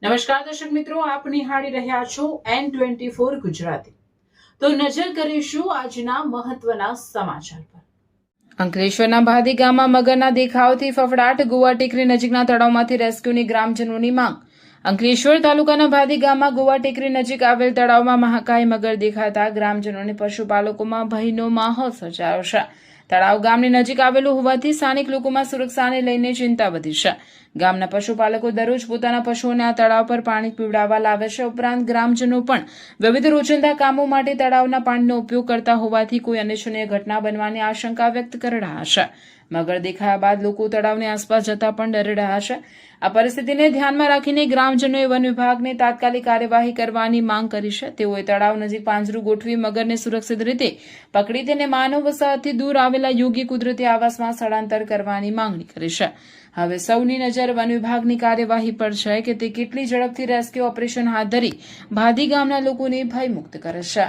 નમસ્કાર દર્શક મિત્રો, આપ નિહાળી રહ્યા છો N24 ગુજરાતી। તો નજર કરીશું આજના મહત્વના સમાચાર પર। અંકલેશ્વરના ભાદી ગામમાં મગરના દેખાવથી ફફડાટ, ગોવા ટેકરી નજીકના તળાવમાંથી રેસ્ક્યુની ગ્રામજનોની માંગ। અંકલેશ્વર તાલુકાના ભાદી ગામમાં ગોવા ટેકરી નજીક આવેલ તળાવમાં મહાકાય મગર દેખાતા ગ્રામજનોને પશુપાલકોમાં ભયનો માહોલ સર્જાયો છે। તળાવ ગામની નજીક આવેલું હોવાથી સ્થાનિક લોકોમાં સુરક્ષાને લઈને ચિંતા વધી છે। ગામના પશુપાલકો દરરોજ પોતાના પશુઓને આ તળાવ પર પાણી પીવડાવવા લાવે છે। ઉપરાંત ગ્રામજનો પણ વિવિધ રોજિંદા કામો માટે તળાવના પાણીનો ઉપયોગ કરતા હોવાથી કોઈ અનિચ્છનીય ઘટના બનવાની આશંકા વ્યક્ત કરી રહ્યા છે। મગર દેખાયા બાદ લોકો તળાવની આસપાસ જતા પણ ડરી રહ્યા છે। આ પરિસ્થિતિને ધ્યાનમાં રાખીને ગ્રામજનોએ વન વિભાગને તાત્કાલિક કાર્યવાહી કરવાની માંગ કરી છે। તેઓએ તળાવ નજીક પાંજરું ગોઠવી મગરને સુરક્ષિત રીતે પકડી તેને માનવ વસાહતથી દૂર આવેલા યોગ્ય કુદરતી આવાસમાં સ્થળાંતર કરવાની માંગણી કરી છે। હવે સૌની નજર વન વિભાગની કાર્યવાહી પર છે કે તે કેટલી ઝડપથી રેસ્ક્યુ ઓપરેશન હાથ ધરી ભાદી ગામના લોકોને ભયમુક્ત કરે છે।